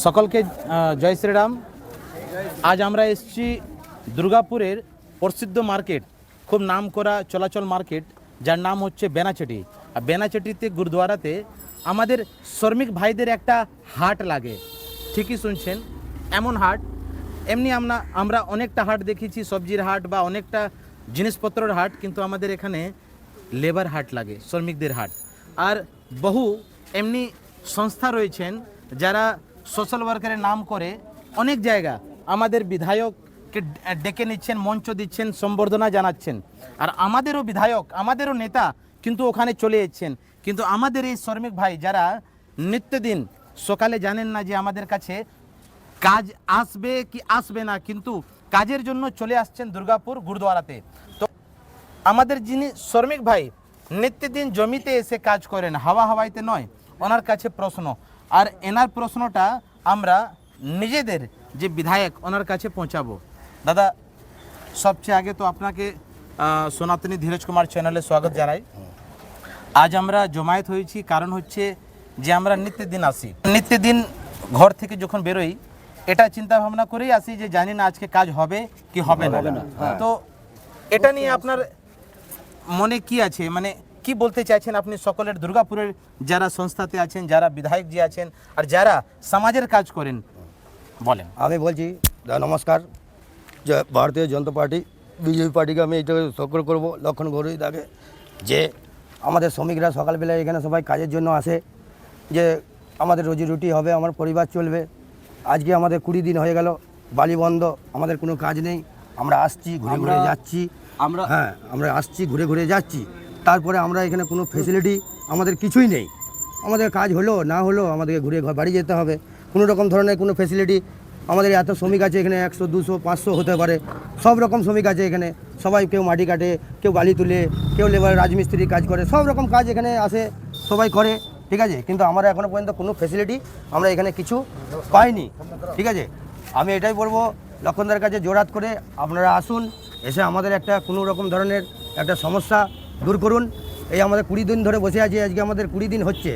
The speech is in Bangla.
সকলকে জয় শ্রীরাম। আজ আমরা এসেছি দুর্গাপুরের প্রসিদ্ধ মার্কেট, খুব নাম করা চলাচল মার্কেট, যার নাম হচ্ছে বেনাচেটি। আর বেনাচেটিতে গুরুদুয়ারাতে আমাদের শ্রমিক ভাইদের একটা হাট লাগে। ঠিকই শুনছেন, এমন হাট। এমনি আমরা অনেকটা হাট দেখেছি, সবজির হাট বা অনেকটা জিনিসপত্রের হাট, কিন্তু আমাদের এখানে লেবার হাট লাগে, শ্রমিকদের হাট। আর বহু এমনি সংস্থা রয়েছেন যারা সোশ্যাল ওয়ার্কারের নাম করে অনেক জায়গা আমাদের বিধায়ককে ডেকে নিচ্ছেন, মঞ্চ দিচ্ছেন, সম্বর্ধনা জানাচ্ছেন। আর আমাদেরও বিধায়ক, আমাদেরও নেতা কিন্তু ওখানে চলে যাচ্ছেন। কিন্তু আমাদের এই শ্রমিক ভাই যারা নিত্যদিন সকালে জানেন না যে আমাদের কাছে কাজ আসবে কি আসবে না, কিন্তু কাজের জন্য চলে আসছেন দুর্গাপুর গুরুদুয়ারাতে। তো আমাদের যিনি শ্রমিক ভাই নিত্যদিন জমিতে এসে কাজ করেন, হাওয়াইতে নয়, ওনার কাছে প্রশ্ন। আর এনার প্রশ্নটা আমরা নিজেদের যে বিধায়ক ওনার কাছে পৌঁছাবো। দাদা, সবচেয়ে আগে তো আপনাকে সনাতনী ধীরজ কুমার চ্যানেলে স্বাগত জানাই। আজ আমরা জমায়েত হয়েছি কারণ হচ্ছে যে আমরা নিত্যদিন আসি, নিত্যদিন ঘর থেকে যখন বেরোই এটা চিন্তা ভাবনা করেই আসি যে জানি না আজকে কাজ হবে কি হবে না। তো এটা নিয়ে আপনার মনে কি আছে, মানে কি বলতে চাইছেন আপনি সকলের, দুর্গাপুরের যারা সংস্থাতে আছেন, যারা বিধায়ক জি আছেন, আর যারা সমাজের কাজ করেন, বলেন। আমি বলছি নমস্কার, যে ভারতীয় জনতা পার্টি বিজেপি পার্টিকে আমি এইটা সকল করবো, লক্ষণ গৌরী থাকে যে আমাদের শ্রমিকরা সকালবেলায় এখানে সবাই কাজের জন্য আসে, যে আমাদের রুজি রুটি হবে, আমার পরিবার চলবে। আজকে আমাদের 20 দিন হয়ে গেল, বালি বন্ধ, আমাদের কোনো কাজ নেই। আমরা আসছি, ঘুরে ঘুরে যাচ্ছি, আমরা আসছি, ঘুরে ঘুরে যাচ্ছি। তারপরে আমরা এখানে কোনো ফেসিলিটি আমাদের কিছুই নেই। আমাদের কাজ হলো না হলো আমাদেরকে ঘুরে বাড়ি যেতে হবে। কোনো রকম ধরনের কোনো ফেসিলিটি আমাদের, এত শ্রমিক আছে এখানে, 100, 200, 500 হতে পারে, সব রকম শ্রমিক আছে এখানে। সবাই কেউ মাটি কাটে, কেউ বালি তুলে, কেউ লেবার রাজমিস্ত্রির কাজ করে, সব রকম কাজ এখানে আসে, সবাই করে, ঠিক আছে। কিন্তু আমরা এখনও পর্যন্ত কোনো ফেসিলিটি আমরা এখানে কিছু পাইনি, ঠিক আছে। আমি এটাই বলবো লক্ষণদার কাছে জোরহাত করে, আপনারা আসুন, এসে আমাদের একটা কোনো রকম ধরনের একটা সমস্যা দূর করুন। এই আমাদের 20 দিন ধরে বসে আছি, আজকে আমাদের 20 দিন হচ্ছে।